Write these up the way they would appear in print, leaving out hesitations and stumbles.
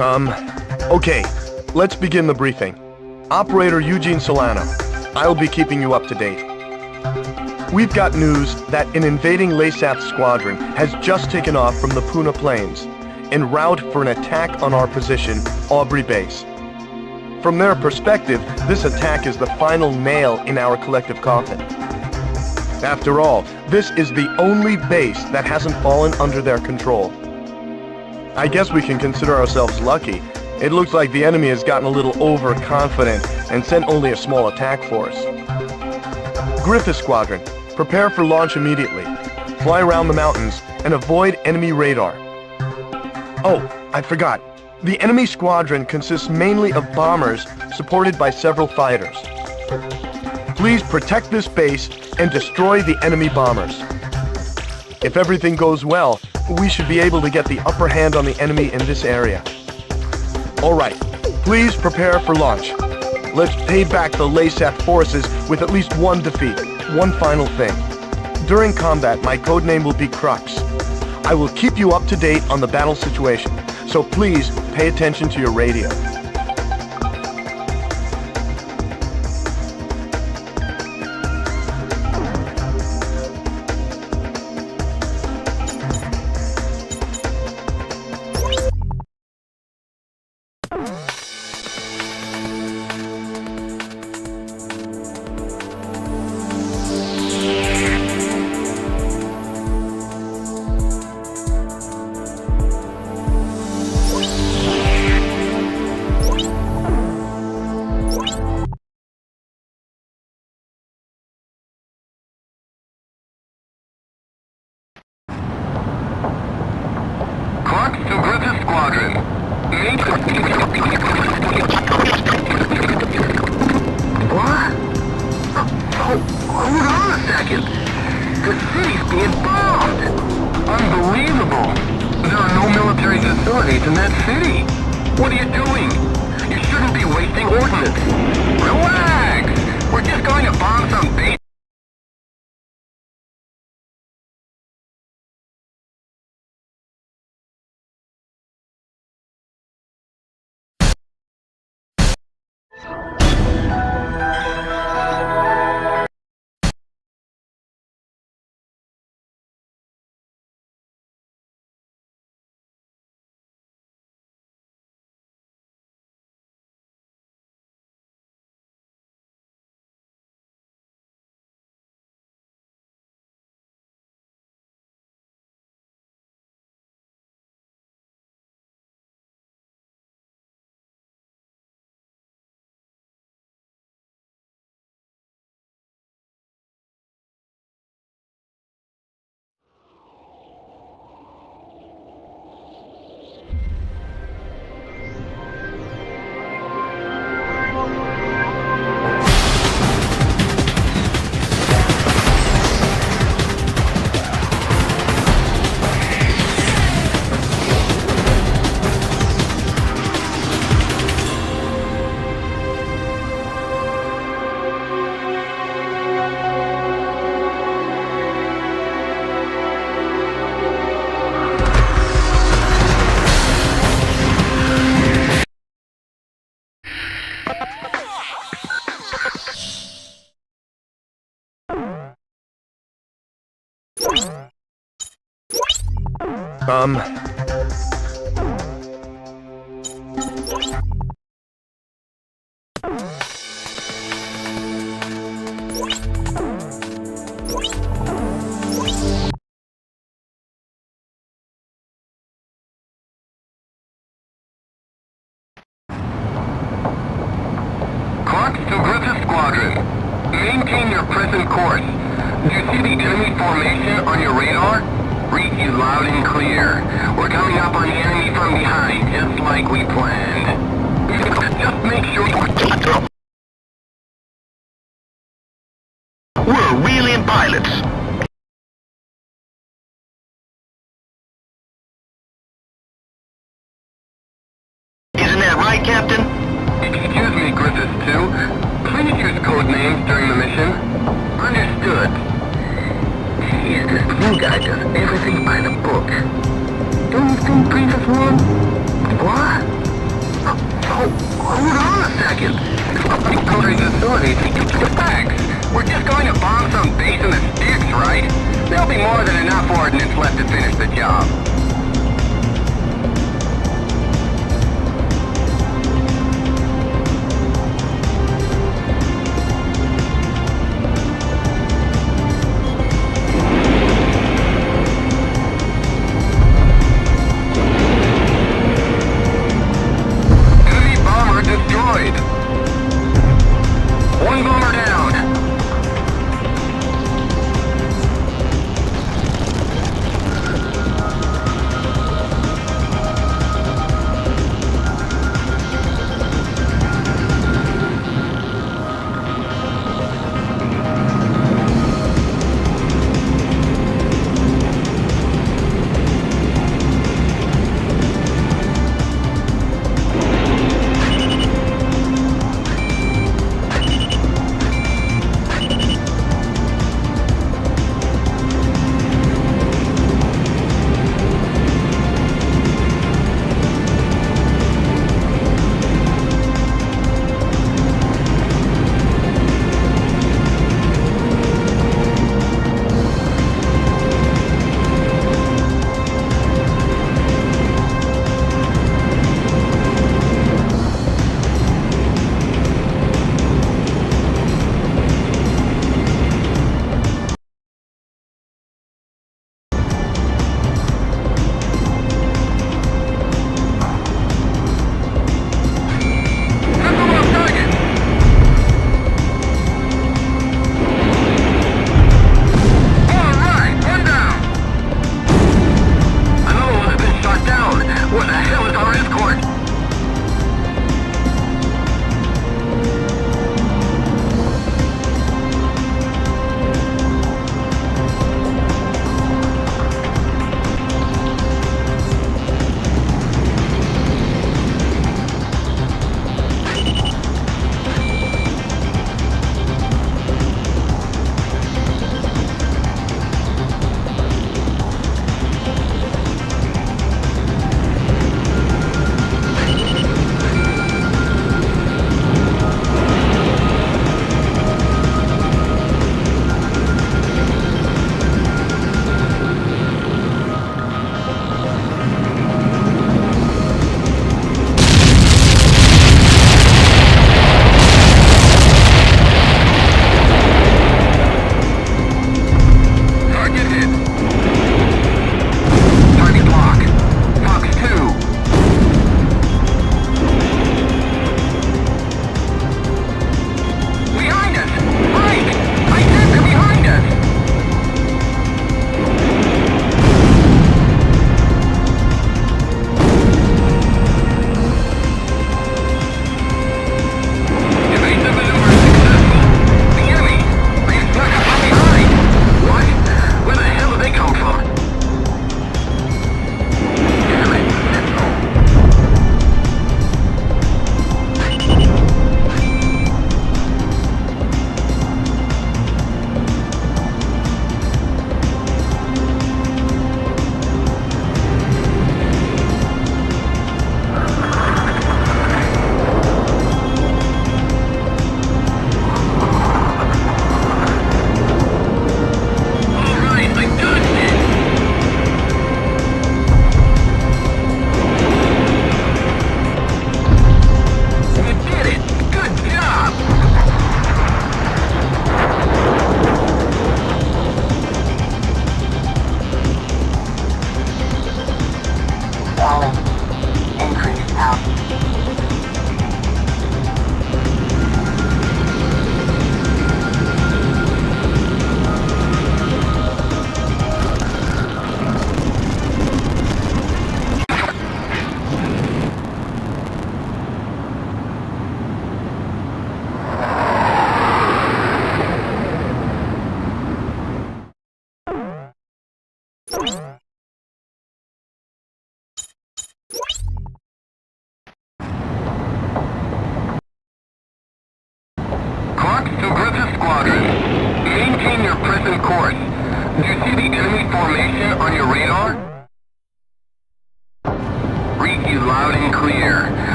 Okay, let's begin the briefing. Operator Eugene Solano, I'll be keeping you up to date. We've got news that an invading LASAF squadron has just taken off from the Puna Plains, en route for an attack on our position, Aubrey Base. From their perspective, this attack is the final nail in our collective coffin. After all, this is the only base that hasn't fallen under their control. I guess we can consider ourselves lucky. It looks like the enemy has gotten a little overconfident and sent only a small attack force. Griffith Squadron, prepare for launch immediately. Fly around the mountains and avoid enemy radar. Oh, I forgot. The enemy squadron consists mainly of bombers supported by several fighters. Please protect this base and destroy the enemy bombers. If everything goes well, we should be able to get the upper hand on the enemy in this area. All right, please prepare for launch. Let's pay back the LASAF forces with at least one defeat. One final thing. During combat, my codename will be Crux. I will keep you up to date on the battle situation, so please pay attention to your radio. What? Hold on a second. The city's being bombed. Unbelievable. There are no military facilities in that city. What are you doing? You shouldn't be wasting ordnance. Relax. We're just going to bomb some base. Maintain your present course. Do you see the enemy formation on your radar? Read you loud and clear. We're coming up on the enemy from behind, just like we planned. Just make sure we're wheeling pilots. Isn't that right, Captain? Excuse me, Griffith 2. Please use code names during the mission. Understood. Jeez, this blue guy does everything by the book. Don't you think Griffith 1? What? facilities, relax. We're just going to bomb some base in the sticks, right? There'll be more than enough ordnance left to finish the job. One bomber down.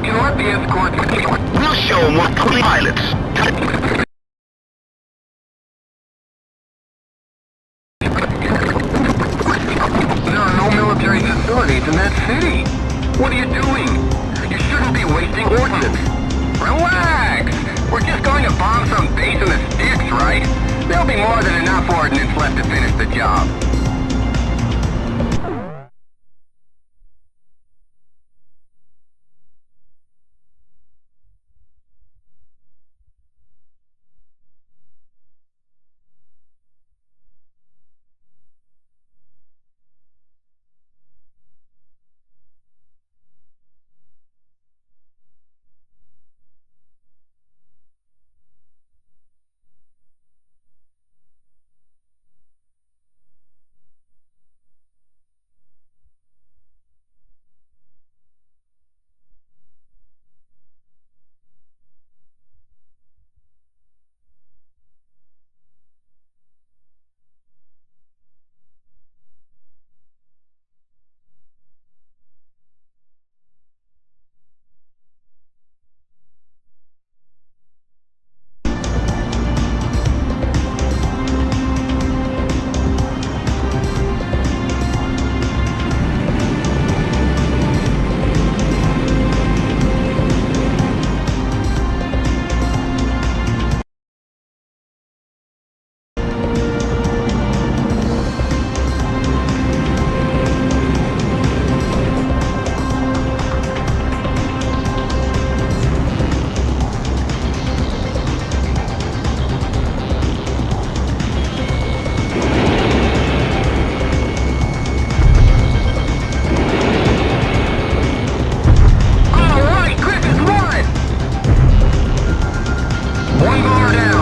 can let the escort... We'll show them what pilots. There are no military facilities in that city. What are you doing? You shouldn't be wasting ordnance. Relax! We're just going to bomb some base in the sticks, right? There'll be more than enough ordnance left to finish the job. One bar down.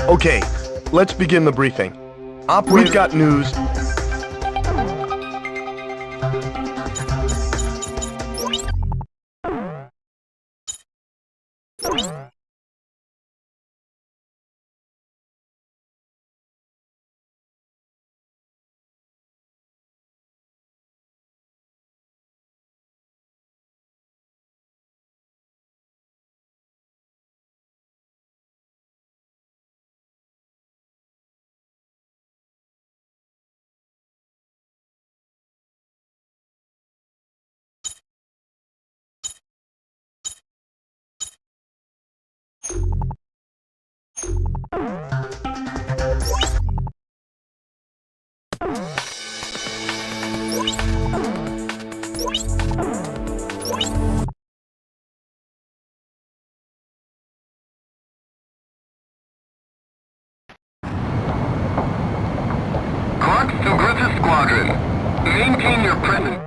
Okay, let's begin the briefing. We've got news. Clark to Griffith Squadron. Maintain your presence.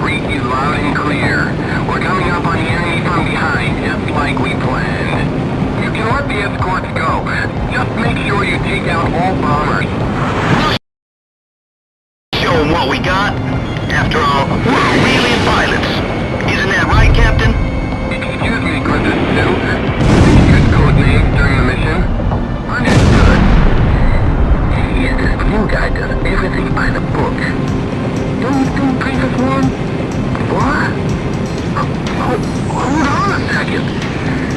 Read you loud and clear. We're coming up on the enemy from behind, just like we planned. You can let the escorts go. Just make sure you take out all bombers. Show them what we got. After all, we're really pilots. Isn't that right, Captain? Excuse me, Griffith 2. Use code names during the mission. Understood. Yeah, this new guy does everything by the book. Don't you think, Princess 1? What? Hold on a second.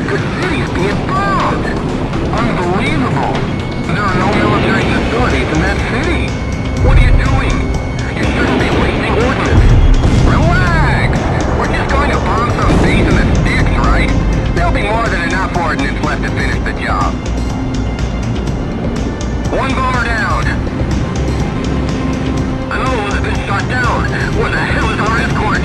The city's being bombed. Unbelievable. There are no military facilities in that city. What are you doing? You shouldn't be wasting ordnance. Relax. We're just going to bomb some base in the sticks, right? There'll be more than enough ordnance left to finish the job. One bomber down. Another one has been shot down. Where the hell is our escort?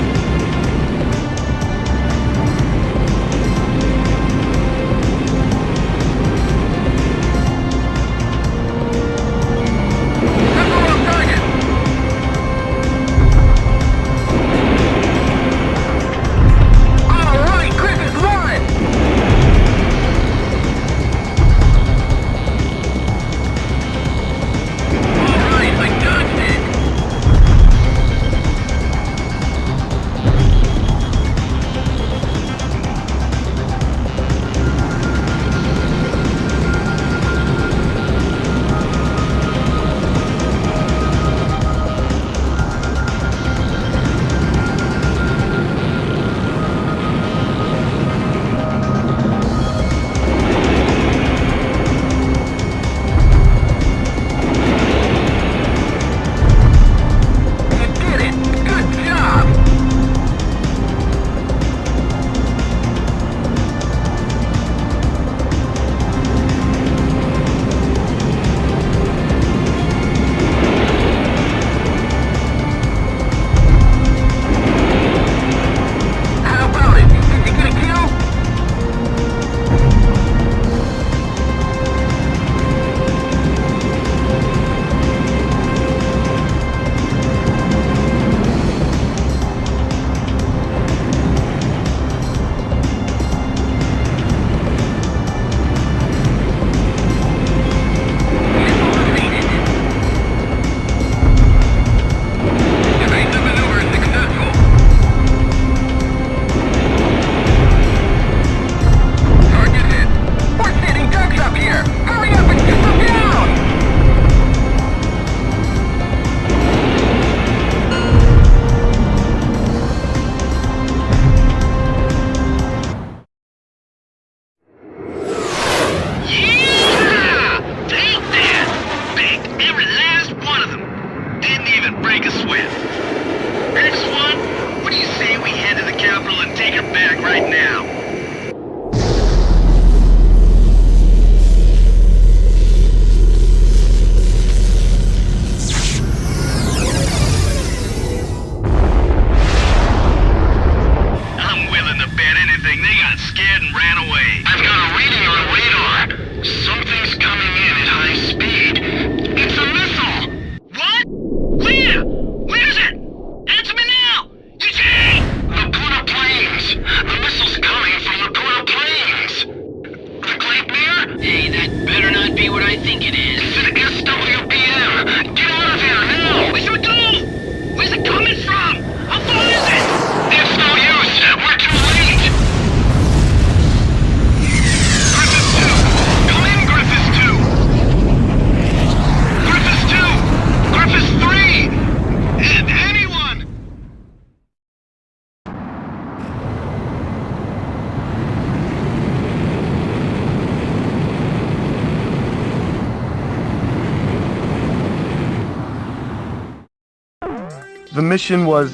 The mission was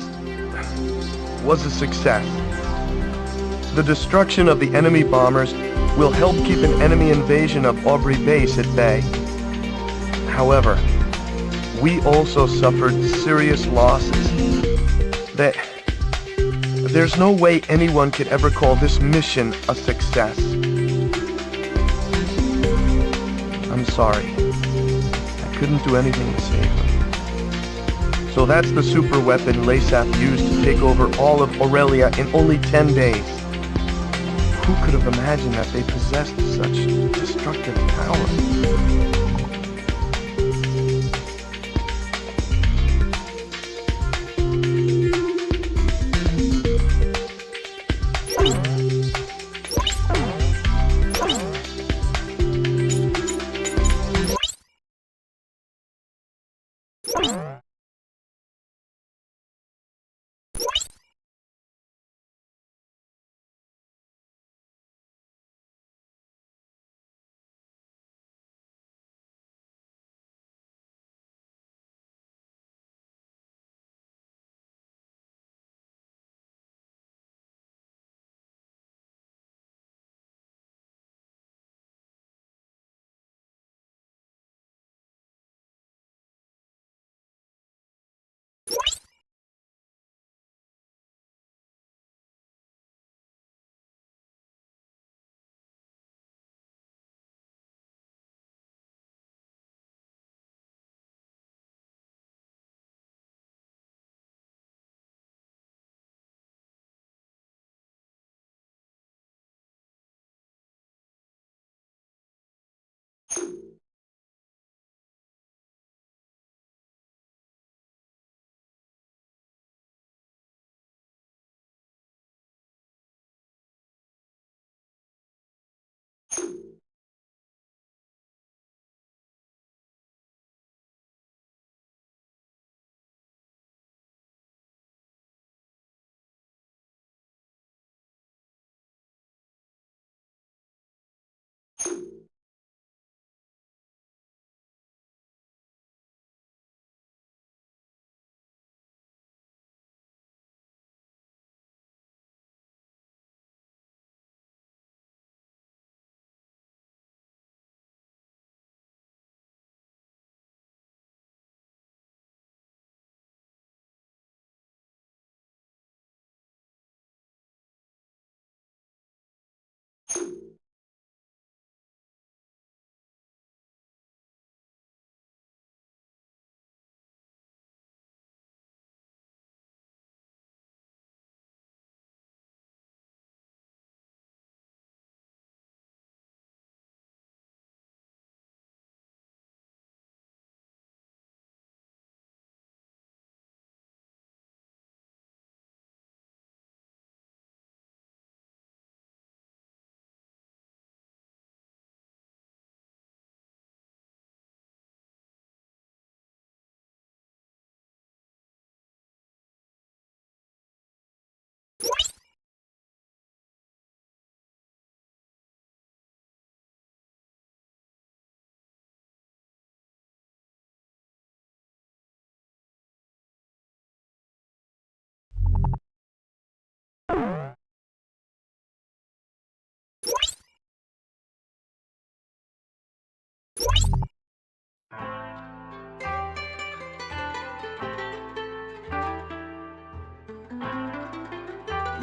a success. The destruction of the enemy bombers will help keep an enemy invasion of Aubrey base at bay. However, we also suffered serious losses. There's no way anyone could ever call this mission a success. I'm sorry. I couldn't do anything to save them. So that's the super weapon LASAF used to take over all of Aurelia in only 10 days. Who could have imagined that they possessed such destructive power?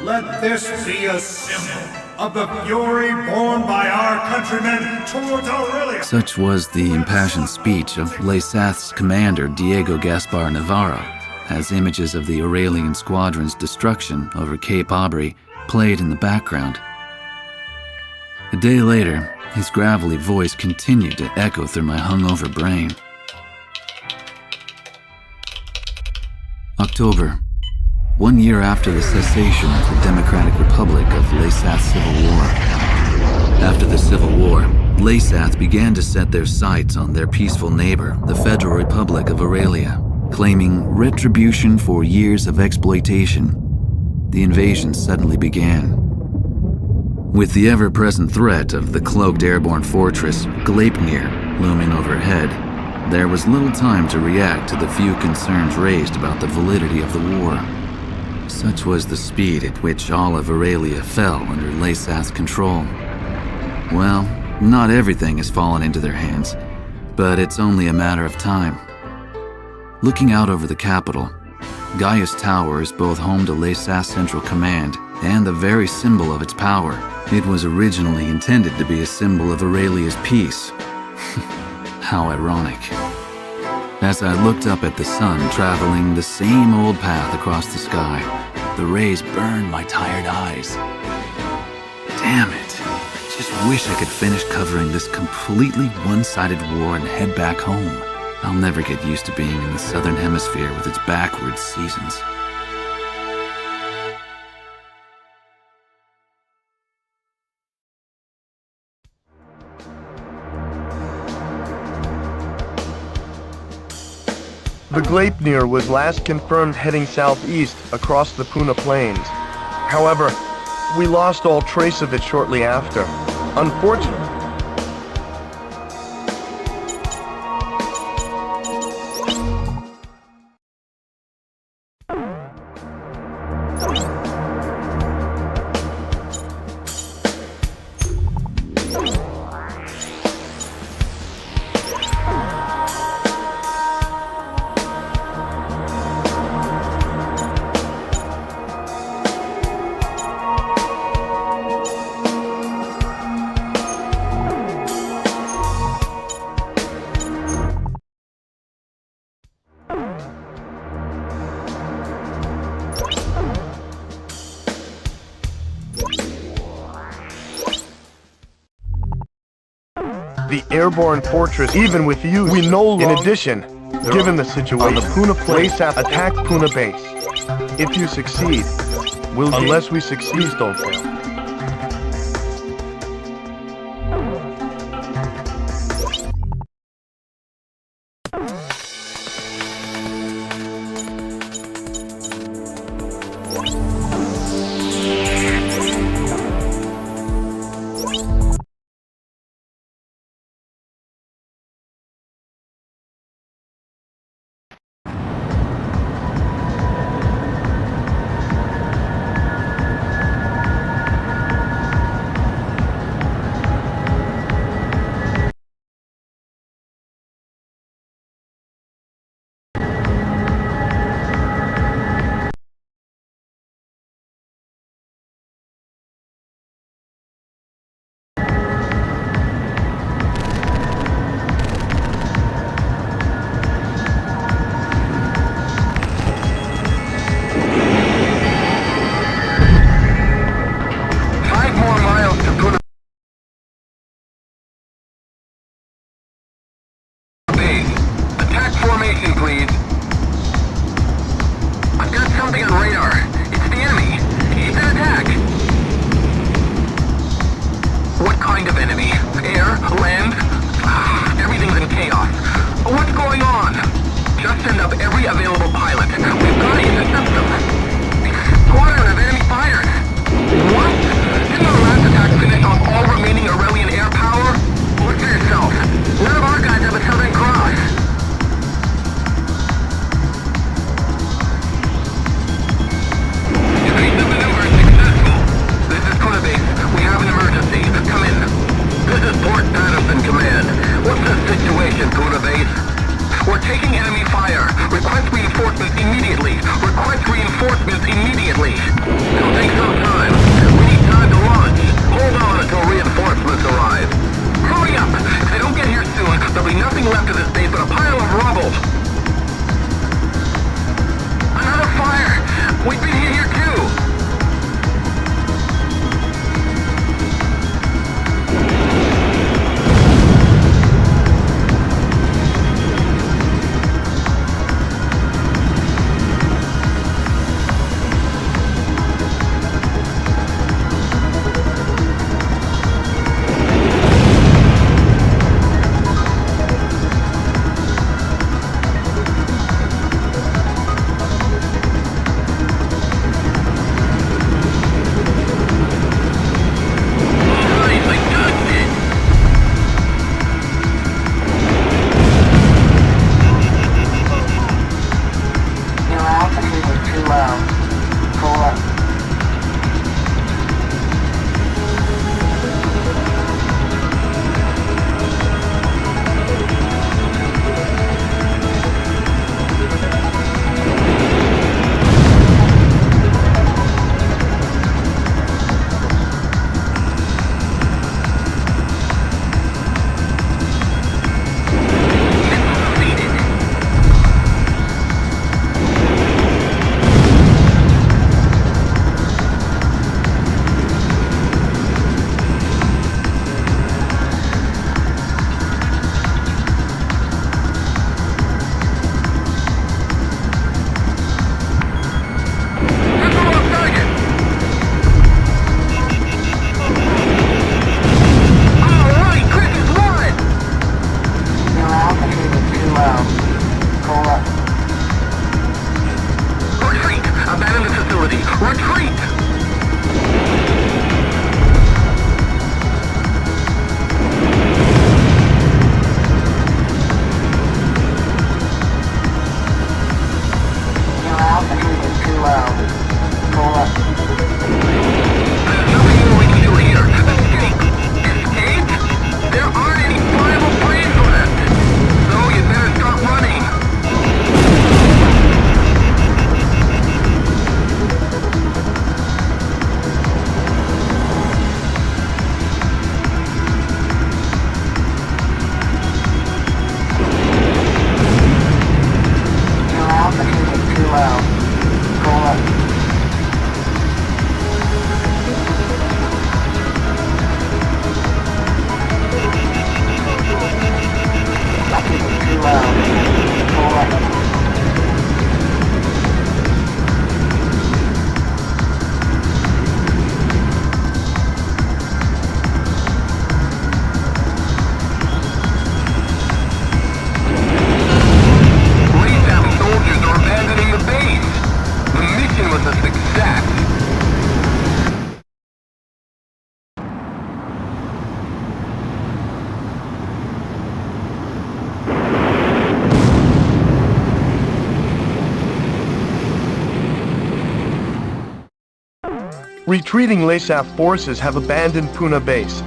Let this be a symbol of the fury borne by our countrymen towards Aurelia. Such was the impassioned speech of LASAF's commander Diego Gaspar Navarro, as images of the Aurelian squadron's destruction over Cape Aubrey played in the background. A day later, his gravelly voice continued to echo through my hungover brain. October, 1 year after the cessation of the Democratic Republic of LASAF's civil war. After the Civil War, LASAF began to set their sights on their peaceful neighbor, the Federal Republic of Aurelia, claiming retribution for years of exploitation. The invasion suddenly began. With the ever-present threat of the cloaked airborne fortress Gleipnir looming overhead, there was little time to react to the few concerns raised about the validity of the war. Such was the speed at which all of Aurelia fell under Laysath's control. Well, not everything has fallen into their hands, but it's only a matter of time. Looking out over the capital, Gaia's Tower is both home to Laysath's Central Command and the very symbol of its power. It was originally intended to be a symbol of Aurelia's peace. How ironic. As I looked up at the sun traveling the same old path across the sky, the rays burned my tired eyes. Damn it. I just wish I could finish covering this completely one-sided war and head back home. I'll never get used to being in the southern hemisphere with its backwards seasons. The Gleipnir was last confirmed heading southeast across the Puna Plains. However, we lost all trace of it shortly after. Unfortunately. The airborne fortress, even with you, we no longer. In addition, given the situation, the Puna Laysath attack Puna base. If you succeed, we'll unless we succeed, don't fail. Retreating LASAF forces have abandoned Puna base.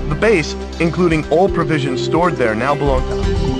The base, including all provisions stored there, now belong to us.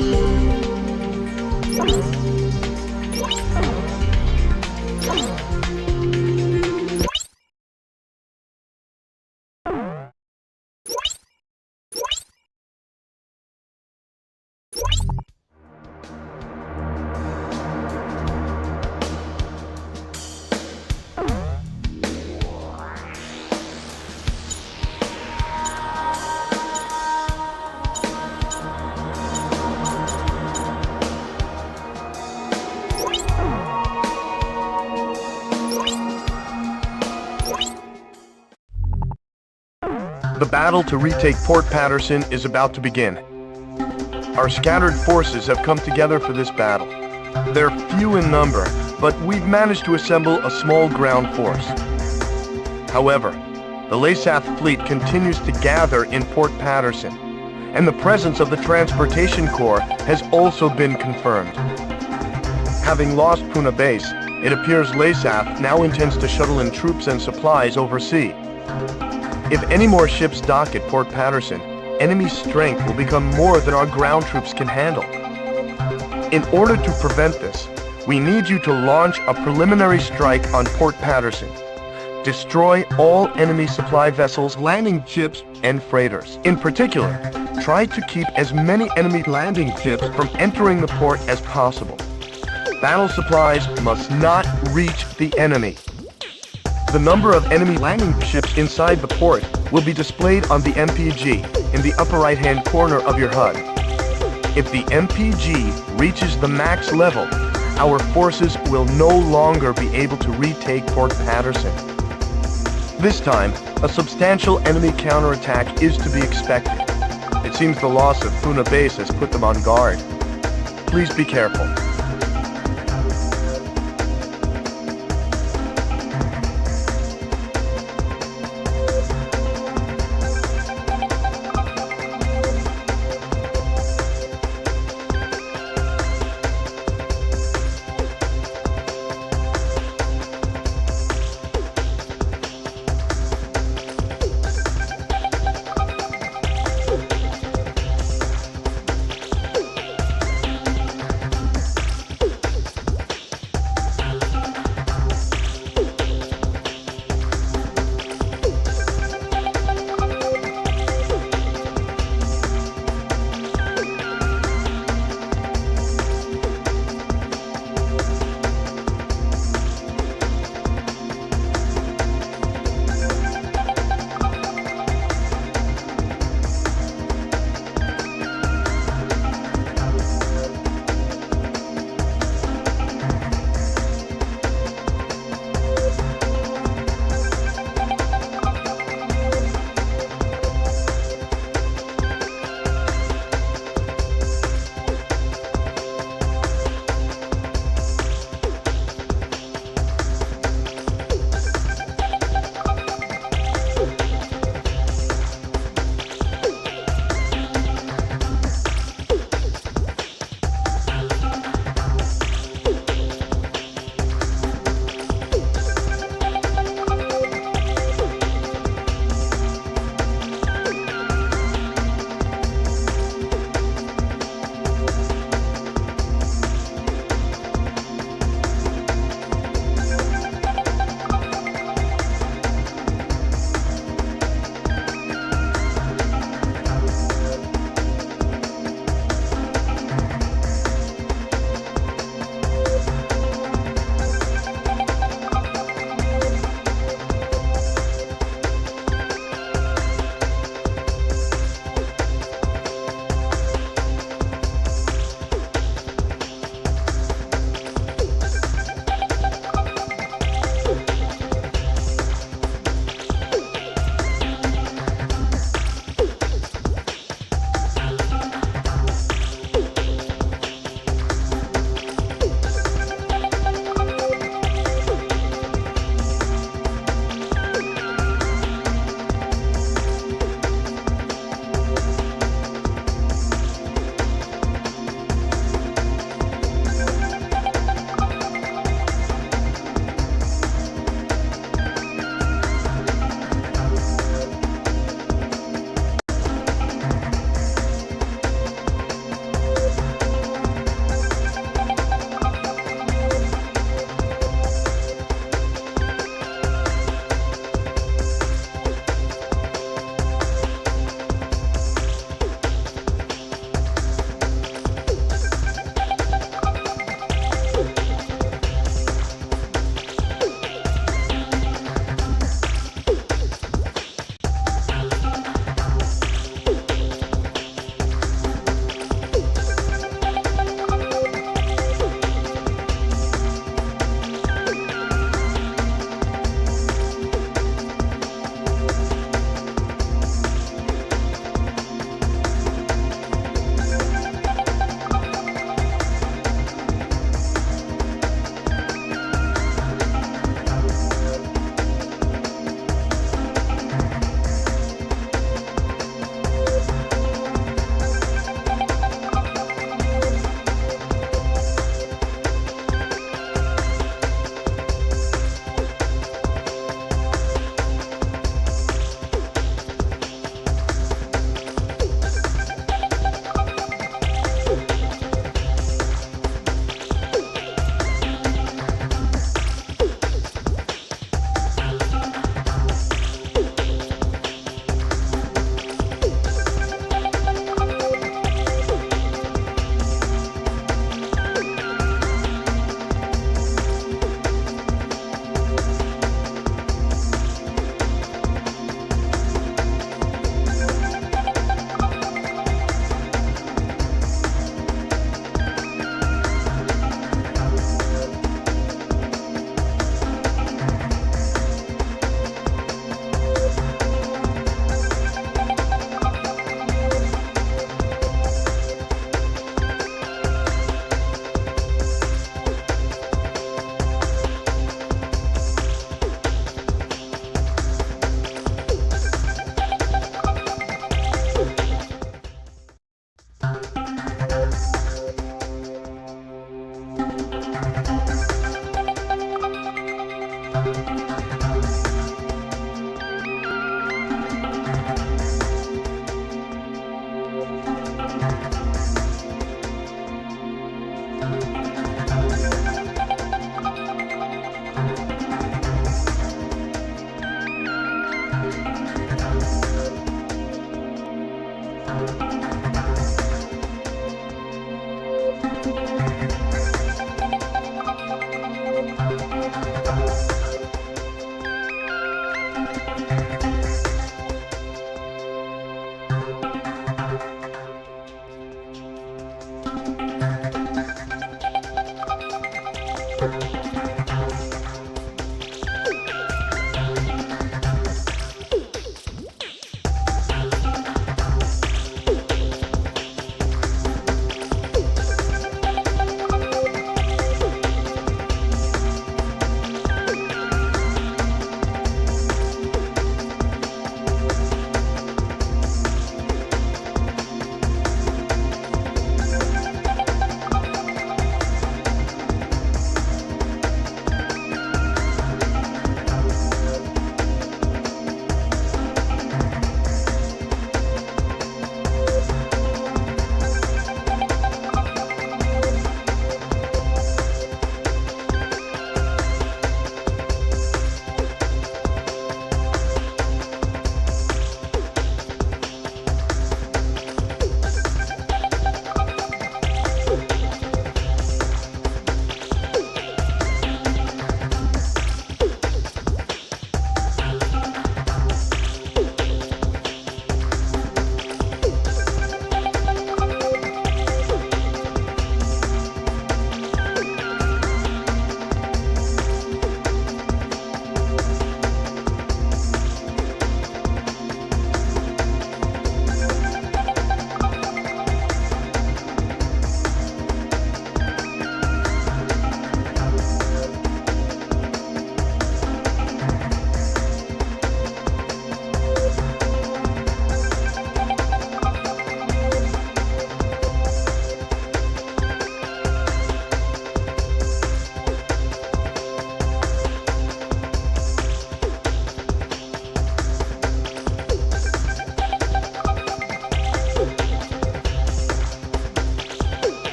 The battle to retake Port Patterson is about to begin. Our scattered forces have come together for this battle. They're few in number, but we've managed to assemble a small ground force. However, the LASAF fleet continues to gather in Port Patterson, and the presence of the Transportation Corps has also been confirmed. Having lost Puna base, it appears LASAF now intends to shuttle in troops and supplies overseas. If any more ships dock at Port Patterson, enemy strength will become more than our ground troops can handle. In order to prevent this, we need you to launch a preliminary strike on Port Patterson. Destroy all enemy supply vessels, landing ships, and freighters. In particular, try to keep as many enemy landing ships from entering the port as possible. Battle supplies must not reach the enemy. The number of enemy landing ships inside the port will be displayed on the MPG in the upper right-hand corner of your HUD. If the MPG reaches the max level, our forces will no longer be able to retake Port Patterson. This time, a substantial enemy counterattack is to be expected. It seems the loss of Puna base has put them on guard. Please be careful.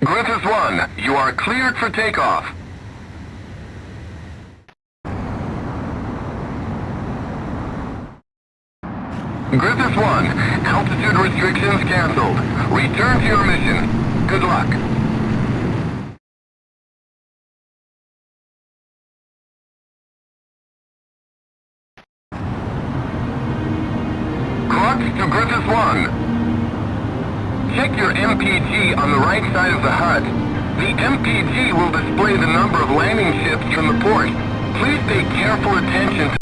Griffith 1, you are cleared for takeoff. Griffith 1, altitude restrictions canceled. Return to your mission. Good luck. Crux to Griffith 1. Check your MPG on the right side of the HUD. The MPG will display the number of landing ships from the port. Please pay careful attention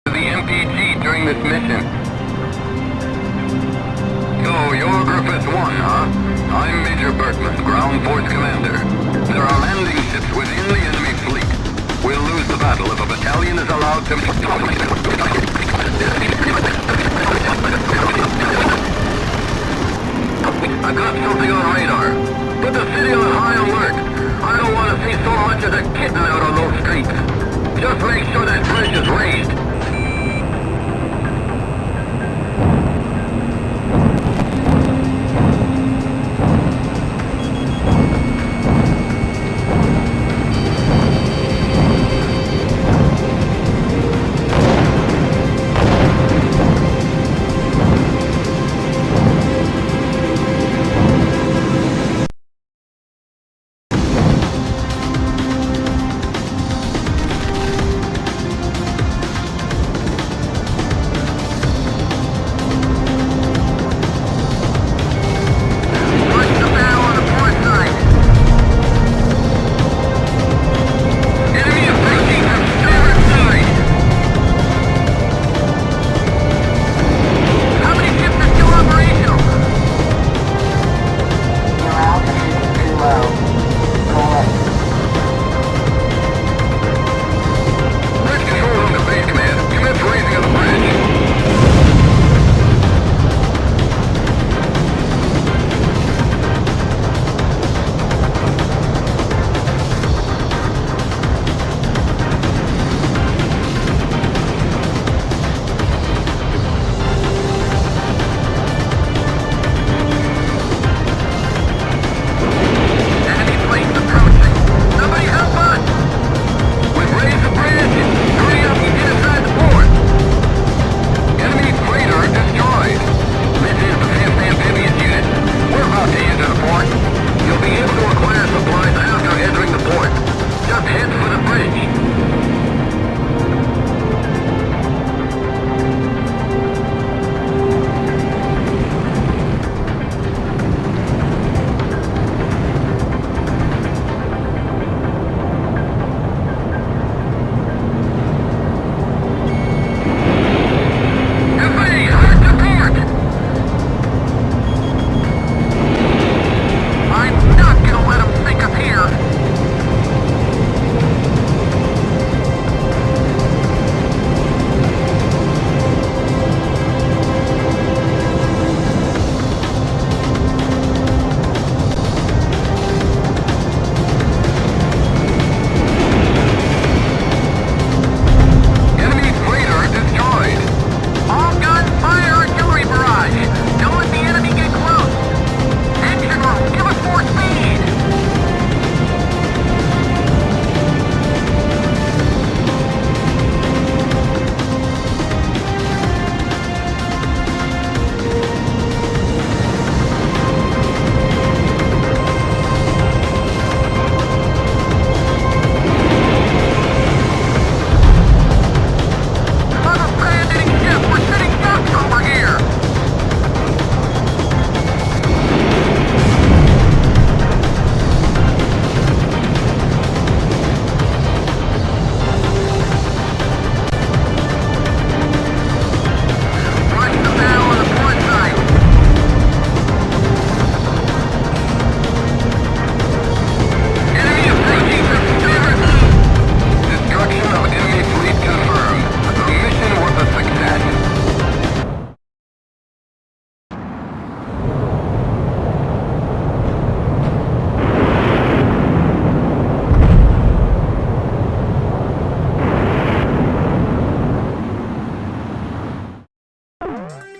to the MPG during this mission. So, you're Griffith 1, huh? I'm Major Berkman, Ground Force Commander. There are landing ships within the enemy fleet. We'll lose the battle if a battalion is allowed to... I got something on radar. Put the city on high alert. I don't want to see so much as a kitten out on those streets. Just make sure that bridge is raised.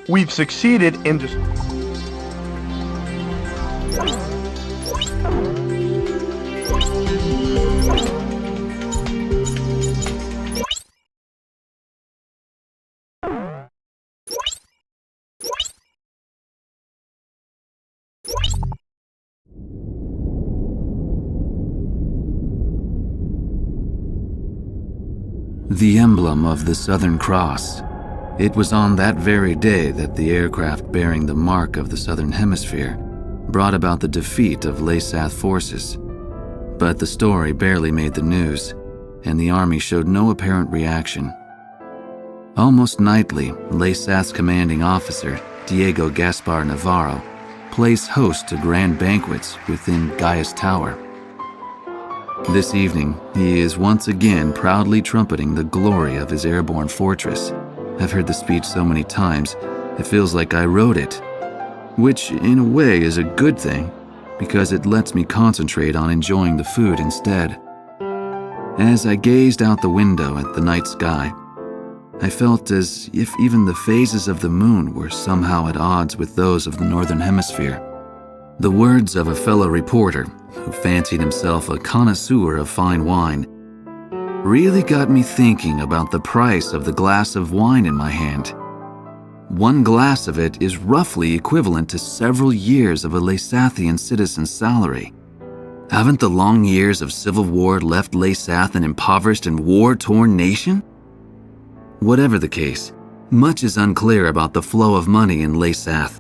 We've succeeded in The emblem of the Southern Cross. It was on that very day that the aircraft bearing the mark of the Southern Hemisphere brought about the defeat of Laysath forces. But the story barely made the news, and the army showed no apparent reaction. Almost nightly, Laysath's commanding officer, Diego Gaspar Navarro, plays host to grand banquets within Gaius Tower. This evening, he is once again proudly trumpeting the glory of his airborne fortress. I've heard the speech so many times, it feels like I wrote it. Which, in a way, is a good thing, because it lets me concentrate on enjoying the food instead. As I gazed out the window at the night sky, I felt as if even the phases of the moon were somehow at odds with those of the Northern Hemisphere. The words of a fellow reporter, who fancied himself a connoisseur of fine wine, really got me thinking about the price of the glass of wine in my hand. One glass of it is roughly equivalent to several years of a Laysathian citizen's salary. Haven't the long years of civil war left Laysath an impoverished and war-torn nation? Whatever the case, much is unclear about the flow of money in Laysath.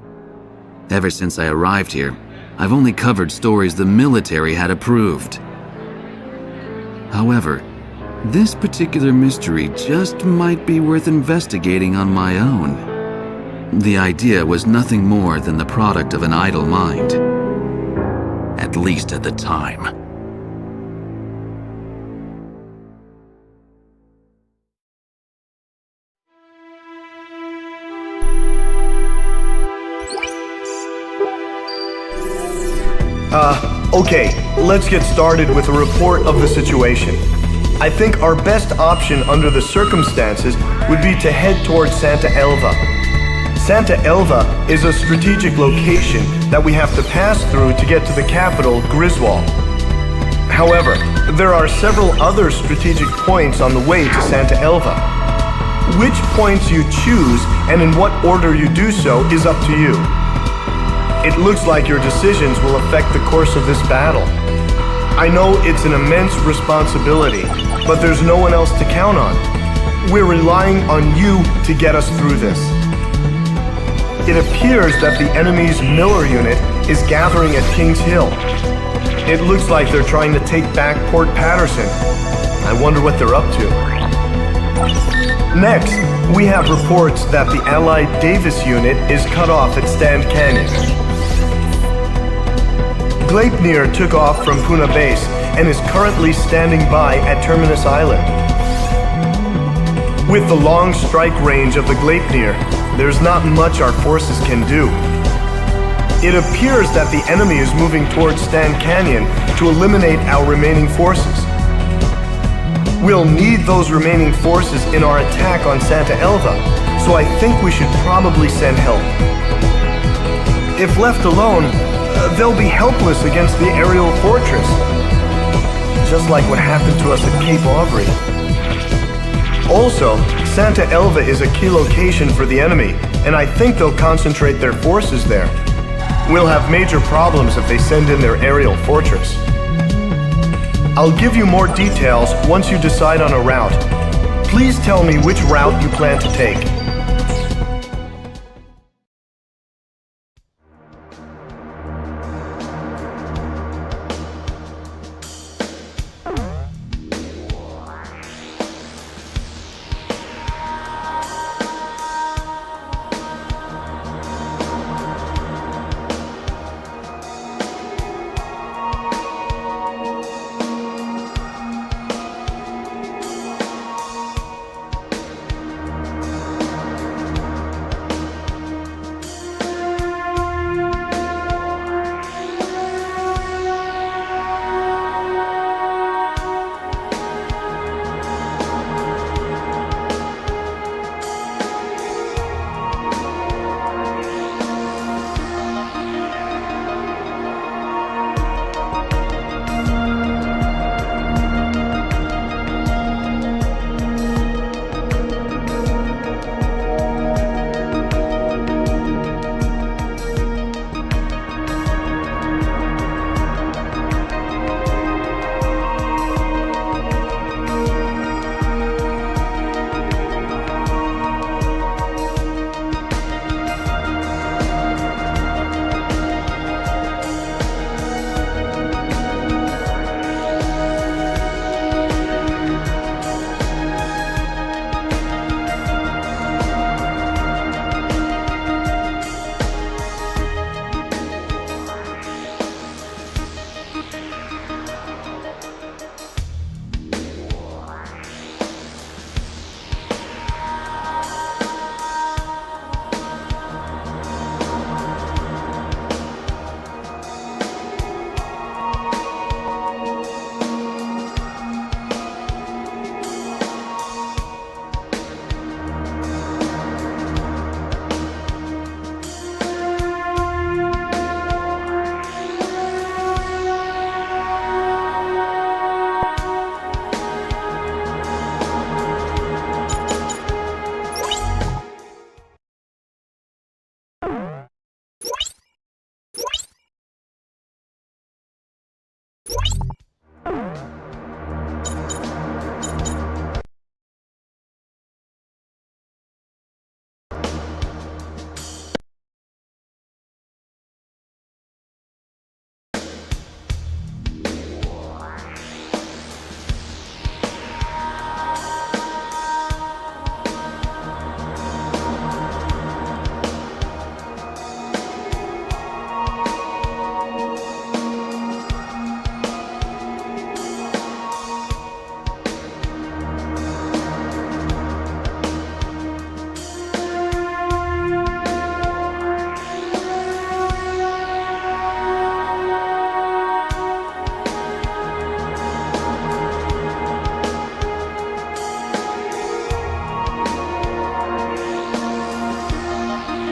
Ever since I arrived here, I've only covered stories the military had approved. However, this particular mystery just might be worth investigating on my own. The idea was nothing more than the product of an idle mind. At least at the time. Okay, let's get started with a report of the situation. I think our best option under the circumstances would be to head towards Santa Elva. Santa Elva is a strategic location that we have to pass through to get to the capital, Griswold. However, there are several other strategic points on the way to Santa Elva. Which points you choose and in what order you do so is up to you. It looks like your decisions will affect the course of this battle. I know it's an immense responsibility, but there's no one else to count on. We're relying on you to get us through this. It appears that the enemy's Miller unit is gathering at Kings Hill. It looks like they're trying to take back Port Patterson. I wonder what they're up to. Next, we have reports that the Allied Davis unit is cut off at Stand Canyon. Gleipnir took off from Puna Base and is currently standing by at Terminus Island. With the long strike range of the Gleipnir, there's not much our forces can do. It appears that the enemy is moving towards Stand Canyon to eliminate our remaining forces. We'll need those remaining forces in our attack on Santa Elva, so I think we should probably send help. If left alone, they'll be helpless against the aerial fortress, just like what happened to us at Cape Aubrey. Also, Santa Elva is a key location for the enemy, and I think they'll concentrate their forces there. We'll have major problems if they send in their aerial fortress. I'll give you more details once you decide on a route. Please tell me which route you plan to take.